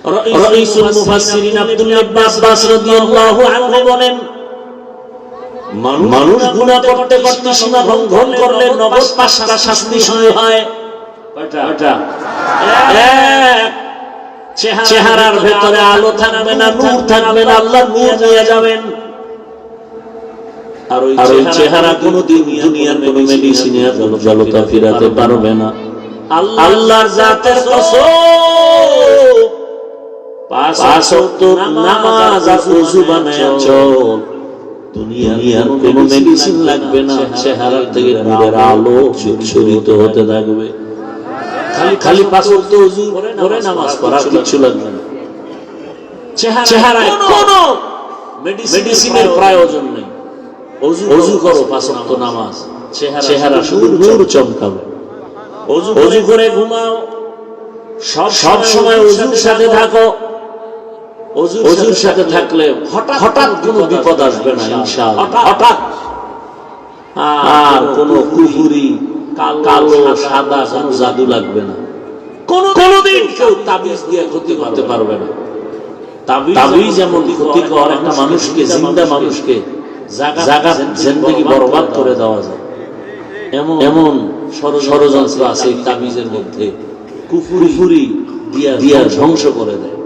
রাইসুল মুফাসসিরিন আব্দুল্লাহ ইবনে আব্বাস রাদিয়াল্লাহু আনহু বলেন, মানুষ গুনাহ করতে করতে সীমা লঙ্ঘন করলে নগদ 5টা শাস্তি শুরু হয়। কয়টা? এক, চেহারার ভেতরে আলো থাকবে না, নূর থাকবে না, আল্লাহ নূর নিয়ে যাবেন। আর ওই চেহারা কোনোদিন দুনিয়ার কোনো মেডিসিনে জলতা ফিরাতে পারবে না। আল্লাহর জাতের কসম, 5 ওয়াক্ত নামাজ আর ওযু বানায় চল, দুনিয়ার কোনো মেডিসিন লাগবে না, চেহারা থেকে নূরের আলো ছড়িয়ে হতে থাকবে। খালি 5 ওয়াক্ত ওযু করে নামাজ পড়া, কিছু লাগবে না। চেহারায় কোনো মেডিসিনের প্রয়োজন নেই। ওযু করো, 5 ওয়াক্ত নামাজ, চেহারা শুধু নূর চমকাবে। ওযু করে ঘুমাও, সব সময় ওযুর সাথে থাকো। ওযুর সাথে থাকলে হঠাৎ কোনো বিপদ আসবে না ইনশাআল্লাহ। হঠাৎ আর কোনো কুফরি, কালো সাদা কোনো জাদু লাগবে না। কোনোদিন কেউ তাবিজ দিয়ে ক্ষতি করতে পারবে না। তাবিজ যেমন ক্ষতিকর, একটা মানুষকে, জিন্দা মানুষকে জায়গা জিন্দেগি বরবাদ করে দেওয়া যায়, এমন ষড়যন্ত্র আছে এই তাবিজের মধ্যে। কুফরি দিয়া ধ্বংস করে দেয়।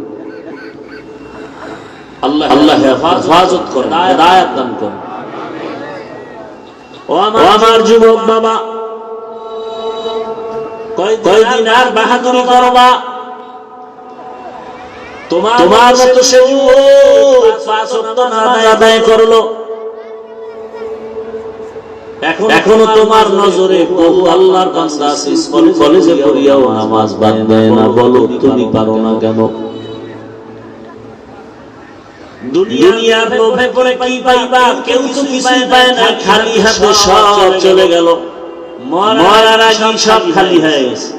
আল্লাহ হেফাজত করে, হিদায়াত দান করে। ও আমার যুবক বাবা, কয়দিন আর বাহাদুরি করবা? তোমার মতো সে যুবক 5 ওয়াক্ত নামাজ আদায় করলো, এখনো তোমার নজরে বহু আল্লাহর বান্দা আছে, কলেজে পড়িয়াও নামাজ বাদ দেয় না। বলো তুমি পারো না কেন? দুনিয়ার লোভে পড়ে কি পাইবা? কেউ তো কিছুই পায় না, খালি হাতে সব চলে গেল। মরার আগে সব খালি হয়ে গেছে,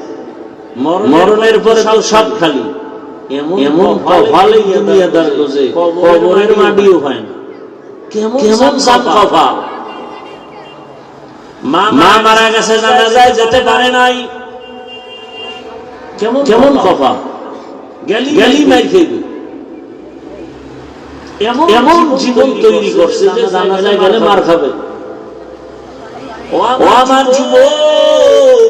মরণের পরে তো সব খালি। এমন কপালে দুনিয়াদার লোজে কবরের মাটিও হয় না। কেমন সব কপাল! মা মারা গেছে, জানাজায় যেতে পারে নাই, কেমন কপাল! গেলি মাই খেয়ে এমন জীবন তৈরি করছে যে জানাজায় গেলে মার খাবে। ও আমার যুবক,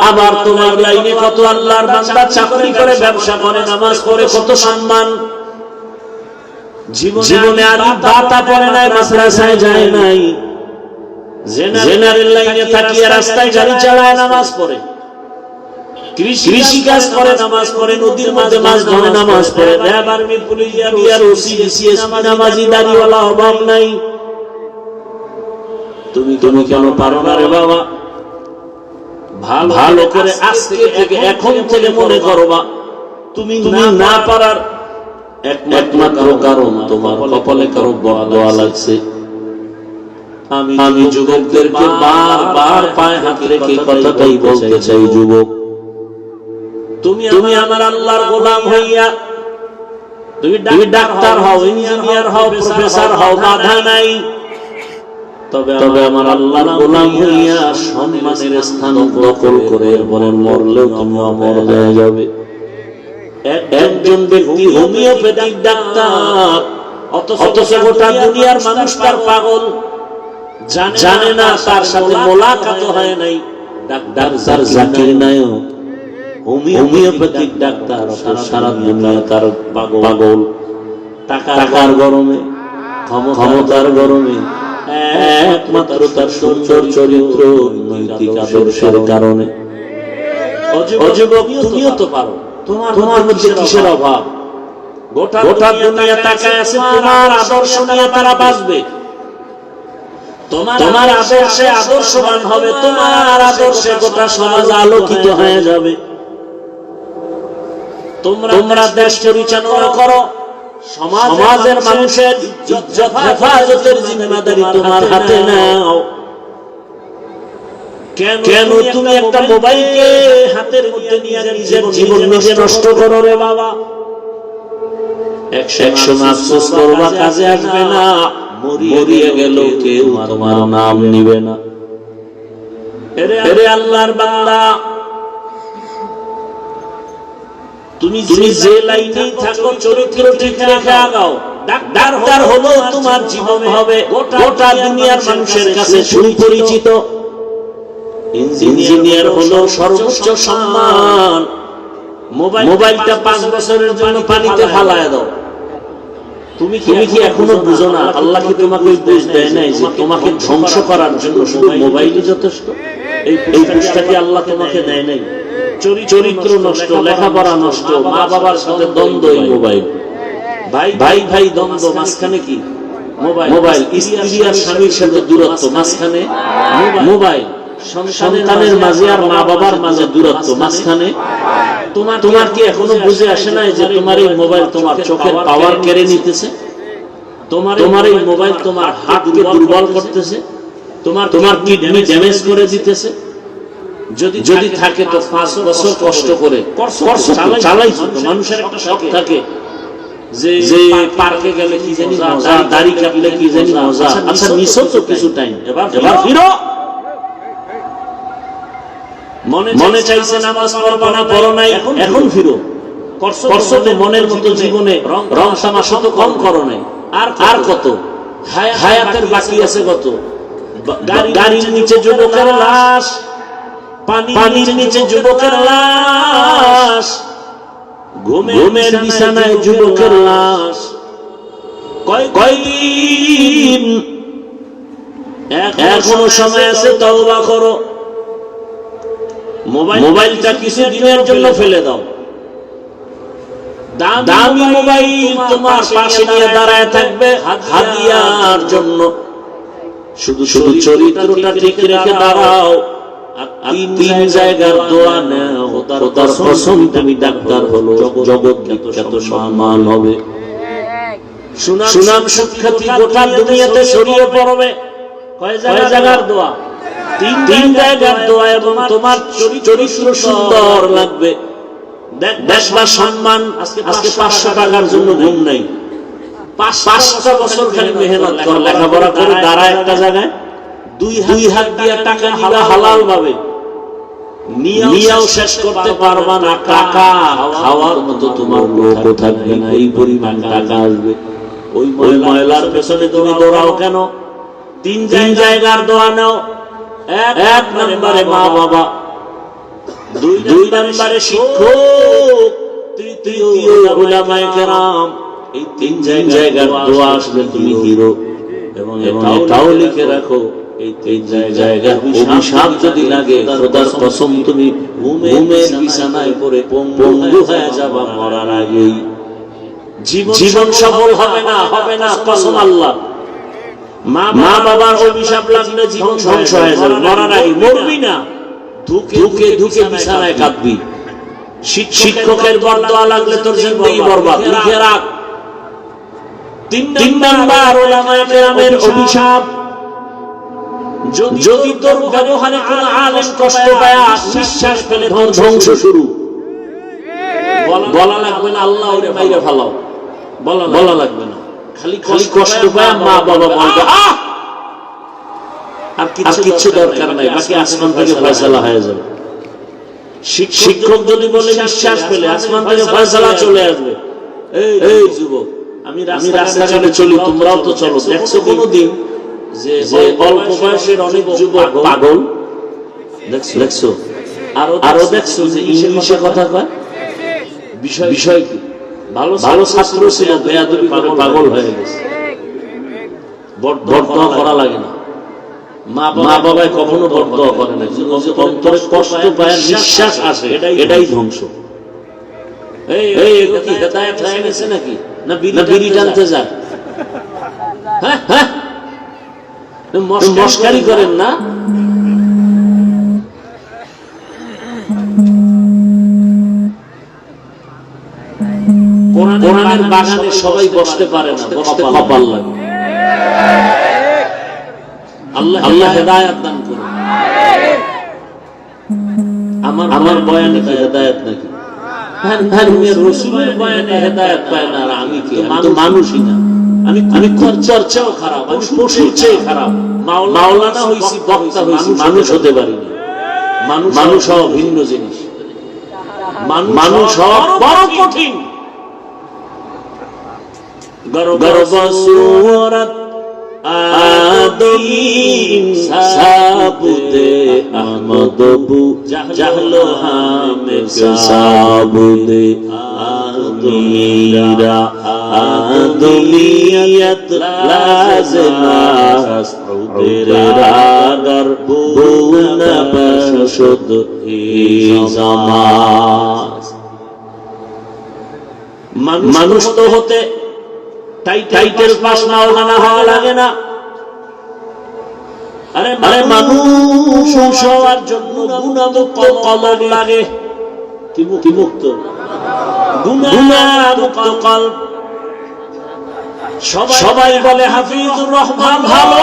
আবার তোমার লাইনে কত আল্লাহর বান্দা চাকরি করে, ব্যবসা করে, নামাজ পড়ে, কত সম্মান। জীবনে আর বাতা পড়ে নাই, মাদ্রাসায় যায় নাই, জেনারেল লাইনে থাকিয়ে রাস্তায় গাড়ি চালায়, নামাজ পড়ে, কৃষি কাজ করে, নামাজ পড়ে, নদীর মাঝে মাছ ধরে, নামাজ পড়ে, RAB, army, police, BR, OC, CSP, নামাজি, দাড়িওয়ালা, অভাব নাই। তুমি কেন পারো না রে বাবা? ভালো করে আজকে থেকে, এখন থেকে মনে করবা, তুমি না পারার একমাত্র কারণ তোমার কপালে কারো দোয়া লাগছে। আমি যুবকদেরকে বারবার পায়ে হাত রেখে কথাটাই বলতে চাই, যুবক, তুমি আমার আল্লাহর গোলাম হইয়া, তুমি ডাক্তার হও, ইঞ্জিনিয়ার হও, প্রফেসর হও, বাধা নাই। তবে আমার আল্লাহর গোলাম হইয়া সম্মানের স্থান দখল করে এরপরে মরলেও তুমি অমর হয়ে যাবে। একজন ব্যক্তি হোমিওপ্যাথিক ডাক্তার, অথচ গোটা দুনিয়ার মানুষ তার পাগল, জানে না, তার সাথে মোলাকাত হয় নাই। Doctor Zakir Naik homeopathic doctor, সারা দুনিয়া তার পাগল। টাকার গরমে, ক্ষমতার গরমে, একমাত্র তার সুন্দর চরিত্র, নৈতিক আদর্শের কারণে। অযুবক, তুমিও তো পারো, তোমার মধ্যে কিসের অভাব? গোটা দুনিয়া তাকায় আছে, তোমার আদর্শ নিয়ে তারা বাঁচবে। তোমার আদর্শে আদর্শবান হবে, তোমার আদর্শে গোটা সমাজ আলোকিত হয়ে যাবে। তোমরা দেশ পরিচালনা করো, সমাজের মানুষের ইজ্জত হেফাজতের জিম্মাদারি তোমার হাতে নাও। কেন তুমি একটা মোবাইলকে হাতের মধ্যে নিয়ে নিজের জীবন নিজে নষ্ট করো রে বাবা? একসময় আফসোস করবা, কাজে আসবে না। মরিয়ে গেল কেউ তোমার নাম নিবে না। এরে আল্লাহর বান্দা, তুমি যে লাইনেই থাকো চরিত্র ঠিক রেখে আগাও। ডাক্তার হলো তোমার জীবন হবে গোটা দুনিয়ার মানুষের কাছে সুপরিচিত। ইঞ্জিনিয়ার হলো সর্বোচ্চ সম্মান। মোবাইলটা 5 বছরের জন্য পানিতে ফালায় দাও। তুমি কি এখনো বুঝো না আল্লাহ কি তোমাকে বুঝ দেয় নাই যে তোমাকে ধ্বংস করার জন্য শুধু মোবাইলই যথেষ্ট? এই বুঝটাকে আল্লাহ তোমাকে দেয় নাই। চরিত্র নষ্ট, লেখাপড়া নষ্ট, মা বাবার সাথে দ্বন্দ্ব, এই মোবাইল। ভাই দ্বন্দ্ব, মাঝখানে কি মোবাইল। স্ত্রী আর স্বামীর সাথে দূরত্ব, মাঝখানে মোবাইল। সন্তানের মাঝে আর মা বাবার মাঝে দূরত্ব, মাঝখানে তোমার কি এখনো বুঝে আসে নাই যে তোমার এই মোবাইল তোমার চোখের পাওয়ার কেড়ে নিতেছে? তোমার এই মোবাইল তোমার হাতকে দুর্বল করতেছে, তোমার কিডনি ড্যামেজ করে দিতেছে। যদি থাকে তো 5 বছর কষ্ট করে চালাইছো। মানুষের একটা শখ থাকে যে পার্কে গেলে কি জানি মজা, দাড়ি কাটলে কি জানি মজা। আচ্ছা নিছো তো কিছু টাইম, এবার ফিরো। মনে চাইছে নামাজ পড়বা না, পড়ো নাই, এখন ফিরো। করছো তো মনের মতো জীবনে রং তামাশা তো কম করো নাই। আর কত হায়াতের বাকি আছে কত? গাড়ির নিচে যুবকের লাশ, পানির নিচে যুবকের লাশ, ঘুমের বিছানায় যুবকের লাশ। কয়দিন এখনো সময় আছে, তওবা করো। মোবাইলটা কিছু দিনের জন্য ফেলে দাও। দামি মোবাইল তোমার পাশে নিয়ে দাঁড়ায় থাকবে হাদিয়ার জন্য। শুধু চরিত্রটা ঠিক রেখে দাঁড়াও। 3 জায়গার দোয়া নাও, খোদার কসম তুমি ডাক্তার হলো, জগৎ বিখ্যাত সম্মান হবে, সুনাম সুখ্যাতি গোটা দুনিয়াতে ছড়িয়ে পড়বে। কয় জায়গার দোয়া? 3 জায়গার দোয়া। এবং তোমার চরিত্র সুন্দর লাগবে, দেখবা সম্মান। আজকে 500 টাকার জন্য ঘুম নাই, 5টা বছর খালি মেহনত কর, লেখাপড়া করে দাঁড়া একটা জায়গায়, 2 হাত দিয়ে টাকা হালাল ভাবে নিয়েও শেষ করতে পারবা না। টাকা খাওয়ার মতো তোমার লোক থাকবে না, এই পরিমাণ টাকা আসবে। ওই ময়লার পেছনে তুমি দৌড়াও কেন? 3 জায়গার দোয়া নাও। 1 নম্বরে মা বাবা, 2 নম্বরে শিক্ষক, 3য় উলামায়ে কেরাম। এই 3 জায়গার দোয়া আসলে তুমি হিরো। এবং এটাও লিখে রাখো, এই 3 জায়গার অভিশাপ যদি লাগে, খোদার কসম তুমি ঘুমের বিছানায় পড়ে পঙ্গু হয়ে যাবা মরার আগেই। জীবন সফল হবে না, কসম আল্লাহ। মা বাবার অভিশাপ লাগলে জীবন ধ্বংস হয়ে যাবে, মরার আগে মরবি না, ধুকে বিছানায় কাঁদবি। শিক্ষকের বরদোয়া লাগলে তোর জিন্দেগি বরবাদ, লিখে রাখ। 3 নাম্বার উলামায়ে কেরামের অভিশাপ। যদি তোর ব্যবহারে কোন আলেম কষ্ট পায়, নিঃশ্বাস ফেলে ধ্বংস শুরু। বলা লাগবে না আল্লাহ ওরে মাইরে ফেলাও, বলা লাগবে না। খালি কষ্ট পায় মা বাবা বলবে আর কিছু দরকার নাই, বাকি আসমান থেকে ফয়সালা হয়ে যাবে। শিক্ষক যদি বলে নিঃশ্বাস ফেলে, আসমান থেকে ফয়সালা চলে আসবে। এই যুবক, আমি রাস্তাঘাটে চলি, তোমরাও তো চলো। দেখছো কোনদিন যে অল্প বয়সের অনেক যুবক পাগল? দেখছো? আরো দেখছো যে ইংলিশে কথা কয়? বিষয় কি? ভালো ছাত্র ছিল, বেয়াদবি করে পাগল হয়ে গেছে। বরদোয়া করা লাগে না, মা বাবাই কখনো বরদোয়া করে না। অন্তরে কষ্ট পায়, নিঃশ্বাস আসে, এটাই ধ্বংস। এই কি হেদায়েত হয়ে গেছে নাকি? না বিড়ি টানতে যায়? হ্যাঁ, মস্কারি করেন না। কোরআনের বাগানে সবাই বসতে পারে না, বসতে কপাল লাগে। আল্লাহ হেদায়েত দান করুন। আমার বয়ানে কি হেদায়েত নাকি? রাসূলের বয়ানে হেদায়েত পায় না, আর আমি কি? আমি তো মানুষই না। আমি খচ্চর চেয়েও খারাপ, আমি পশুর চেয়ে খারাপ। মাওলানা হইছি, বক্তা হইছি, মানুষ হতে পারিনি। মানুষ হওয়া ভিন্ন জিনিস। মানুষ বড় কঠিন। গর্ব সুরত আদমি সাবুদে আহমদ বু জাহলো হামে সাবুদে আদমিরা আদমিয়ত লাজমাস রাগার বুনা বশদ ইজামাস। মানুষ তো হতে টাইটেল পাস মাওলানা হওয়া লাগে না। আরে মানুষ হওয়ার জন্য গুণামুক্ত কলব লাগে। কি মুক্ত? গুণামুক্ত কলব। সবাই বলে হাফিজুর রহমান ভালো,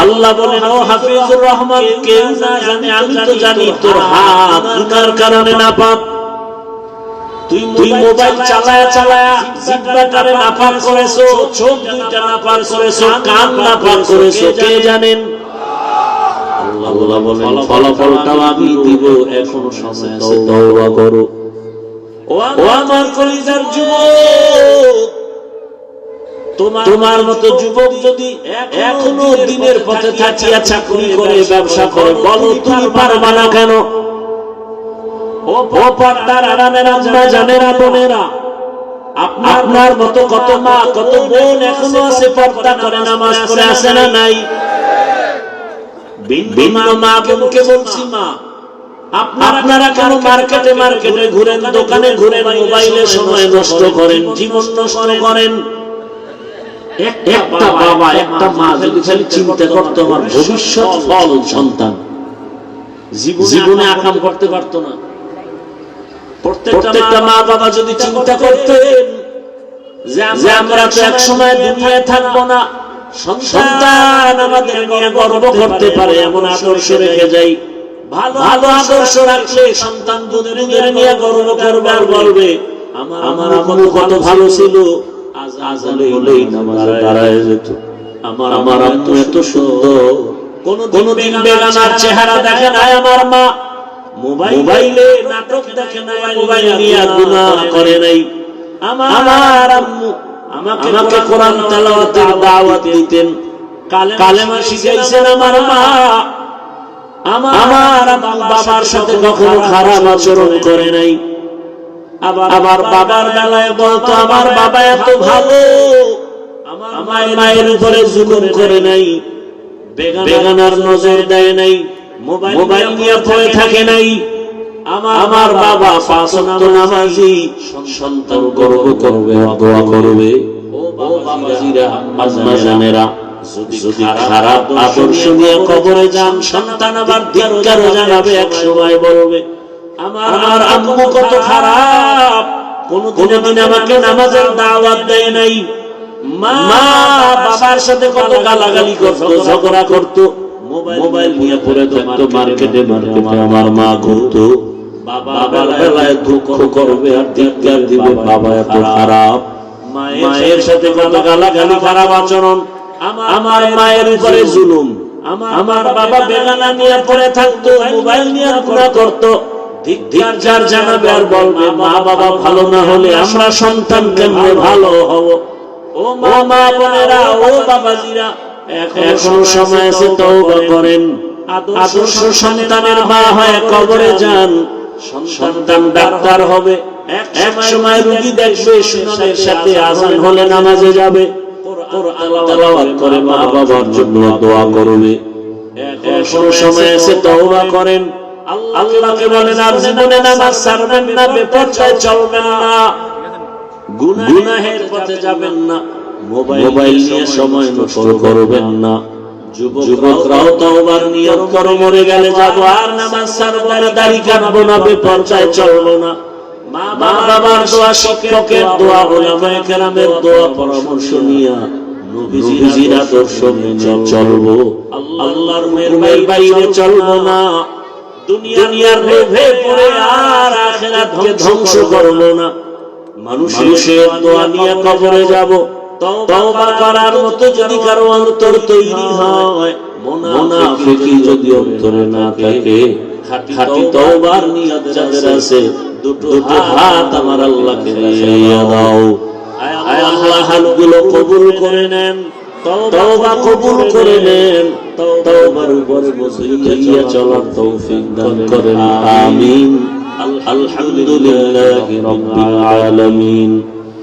আল্লাহ বলেন ও হাফিজুর রহমান কেউ না জানে আমি তো জানি তোর হাত গুনার কারণে নাপাক। তুই মোবাইল চালায়া জিহ্বাটারে নাপাক করেছো, চোখ দুইটা নাপাক করেছো, কান নাপাক করেছো, কে জানেন? আল্লাহ বলেন ফলাফলটাও আমি দিব, এখনো সময় আছে, তওবা করো। ও আমার কলিজার যুবক, তোমার মতো যুবক যদি এখনো দিনের পথে থাকিয়া চাকরি করে ব্যবসা করে, বলো তুমি পারবা না কেন? ও পর্দার আড়ালের আম্মা জানেরা বোনেরা, আপনার মতো কত মা কত বোন এখনো আছে পর্দা করে নামাজ পড়ে, আছে না নাই? ভিন্ন মা বোনকে বলছি, মা আপনারা কেন মার্কেটে ঘুরেন, দোকানে ঘুরেন, মোবাইলে সময় নষ্ট করেন, জীবন নষ্ট করেন? একটা বাবা একটা মা যদি খালি চিন্তা করতো আমার ভবিষ্যৎ ফল সন্তান, জীবনে আকাম করতে পারতো না। প্রত্যেকটা মা বাবা যদি চিন্তা করতেন যে আমরা তো এক সময় দুনিয়ায় থাকবো না, সন্তান আমাদের নিয়ে গর্ব করতে পারে এমন আদর্শ রেখে যাই। ভালো আদর্শ রাখলে সন্তান দুধের নিয়ে গর্ব করবে আর বলবে আমার আম্মু কত ভালো ছিল, আজান হলেই নামাজ দাঁড়ায় যেত, আমার আম্মু এত সুন্দর, কোনদিন বেগানার চেহারা দেখে নাই আমার মা, মোবাইলে নাটক দেখে নাই, মোবাইল নিয়ে গুনাহ করে নাই। আমার আম্মু আমাকে কোরআন তেলাওয়াতের দাওয়াত দিতেন, কালেমা শিখাইছেন আমার মা। আমার আম্মু বাবার সাথে কখনো খারাপ আচরণ করে নাই। আবার বাবার বেলায় বলতো আমার বাবা এত ভালো, আমার মায়ের উপরে জুলুম করে নাই, বেগানার নজর দেয় নাই, মোবাইল নিয়ে পড়ে থাকে নাই। আমার বাবা পাঁচ ওয়াক্ত নামাজি, সন্তান গর্ব করবে, দোয়া করবে। ও বাবাজিরা আম্মা জানেরা, যদি খারাপ আদর্শ নিয়ে কবরে যান, সন্তান আবার ধিক্কার জানাবে, এক সময় বলবে আমার আম্মু কত খারাপ, কোনদিন আমাকে নামাজের দাওয়াত দেয় নাই। মা বাবার সাথে কত গালাগালি করতো, ঝগড়া করতো, মোবাইল নিয়ে পড়ে থাকতো, মার্কেটে আমার মা ঘুরতো। বাবার বেলায় দুঃখ করবে আর ধিক্কার দিবে, বাবা এত খারাপ। মায়ের সাথে কত গালাগালি, খারাপ আচরণ, আমার মায়ের উপরে জুলুম। আমার বাবা বেগানা নিয়ে পড়ে থাকতো, মোবাইল নিয়ে গুনাহ করতো, ধিক্কার যার জানাবে আর বলবে মা বাবা ভালো না হলে আমরা সন্তান কেমনে ভালো হব? ও মা বোনেরা, ও বাবাজিরা, এখনো সময় আছে, তওবা করেন। আদর্শ সন্তানের মা হয়ে কবরে যান, সন্তান ডাক্তার হবে, এক সময় রোগী দেখবে, সুনামের সাথে আজান হলে নামাজে যাবে, কোরআন তেলাওয়াত করে মা বাবার জন্য দোয়া করবে। এখনো সময় আছে, তওবা করেন। আল্লাহকে বলেন আর জীবনে নামাজ ছাড়বেন না, বেপরদায় চলবেন না, গুনাহের পথে যাবেন না, মোবাইল নিয়ে সময় নষ্ট করবেন না। যুবকরাও তওবার নিয়ত করো, মরে গেলে যাবো আর নামাজ ছাড়বো না, দাড়ি কাটবো না, বেপরদায় চলবো না। মা বাবার দোয়া, শিক্ষকের দোয়া, উলামায়ে কেরামের দোয়া পরামর্শ নিয়ে নবীজির আদর্শ মেনে চলবো। আল্লাহর মেহেরবানির বাইরে চলবো না। দুনিয়ার লোভে পড়ে আর আখিরাতকে ধ্বংস করব না। মানুষের দোয়া নিয়ে কবরে যাব। তওবা করার মতো যদি কারো অন্তর তৈরি হয়, মুনাফিকি যদি অন্তরে না থাকে, খাঁটি তওবার নিয়ত যাদের আছে দুটো হাত আমার আল্লাহকে দেখাইয়া দাও। আয় আল্লাহ, হাতগুলো কবুল করে নেন, তওবা কবুল করে নেন, তওবার উপরে বসিয়া চলার তৌফিক দান করেন। আমিন। আলহামদুলিল্লাহি রাব্বিল আলামিন।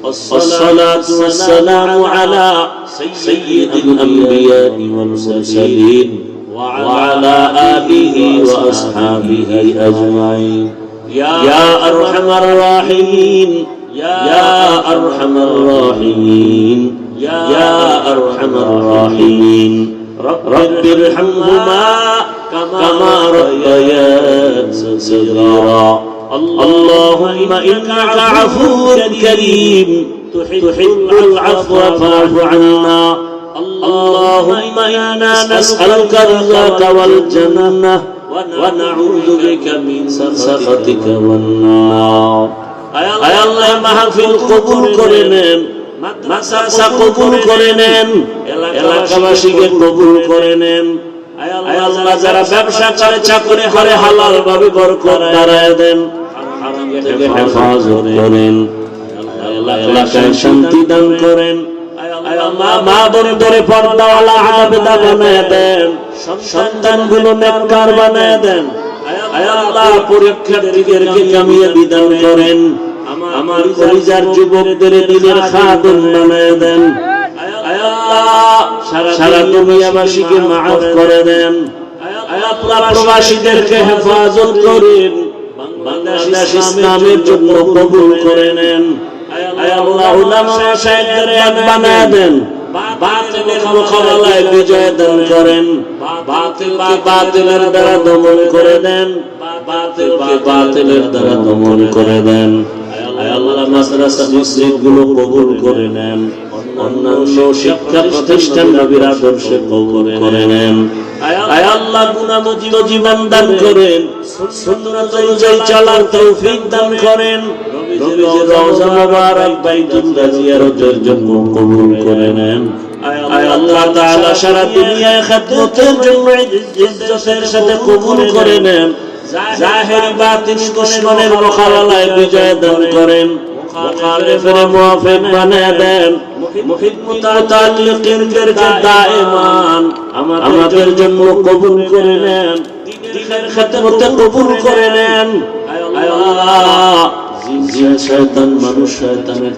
والصلاة والسلام على سيد الأنبياء والمرسلين وعلى آله وأصحابه أجمعين. يا أرحم الراحمين، يا أرحم الراحمين، يا أرحم الراحمين. رب ارحمهما كما ربياني صغيرا. اللهم إنك عفو كريم تحب العفو فاعف عنا. اللهم إنا نسألك رضاك والجنة ونعوذ بك من سخطك والنار. আয় আল্লাহ, মাহফিল কবুল করে নেন, মাদ্রাসা কবুল করে নেন, এলাকাবাসীকে কবুল করে নেন। আয় আল্লাহ, যারা ব্যবসা করে চাকরি করে হালাল ভাবে বরকত বাড়ায় দেন, হারাম থেকে হেফাজত করেন, এলাকায় শান্তি দান করেন। আয় আল্লাহ, মা বোনদের পর্দাওয়ালা আবেদা বানায় দেন, সন্তানগুলো নেককার বানায় দেন। আয় আল্লাহ, পরীক্ষার্থীদেরকে কামিয়াবি দান করেন, আমার কলিজার যুবকদের দিনের খাদেম বানায় দেন। আয় আল্লাহ, সারা দুনিয়াবাসীকে মাফ করে দেন। আয় আল্লাহ, প্রবাসীদেরকে হেফাজত করেন, বাংলাদেশ ইসলামের জন্য কবুল করে নেন। আয় আল্লাহ, উলামা শায়েখদের এক বানায় দেন, বাতিলের মোকাবেলায় বিজয় দান করেন, বাতিলের দ্বারা দমন করে দেন, বাতিলের দ্বারা দমন করে দেন। আয় আল্লাহ, মাদ্রাসা মসজিদগুলো কবুল করে নেন, অন্যান্য শিক্ষা প্রতিষ্ঠান নবীর আদর্শে কবুল করে নেন। আয় আল্লাহ, গুনাহমুক্ত জীবন দান করেন, সুন্নাত অনুযায়ী চলার তৌফিক দান করেন। নবীজির রওজা মুবারক বাইতুল্লাহ জিয়ারতের জন্য কবুল করে নেন। আয় আল্লাহ তাআলা, সারা দুনিয়ায় খিদমতের জন্য ইজ্জতের সাথে কবুল করে নেন। জাহেরি বাতিনি দুশমনের মোকাবেলায় বিজয় দান করেন, মুখালিফের মুওয়াফিক বানিয়ে দেন। মুহিব মুতাআল্লিকিনদেরকে দাইমান আমাদের জন্য কবুল করে নেন, দ্বীনের খিদমতে কবুল করে নেন। আয় আল্লাহ, জিন শয়তান মানুষ শয়তানের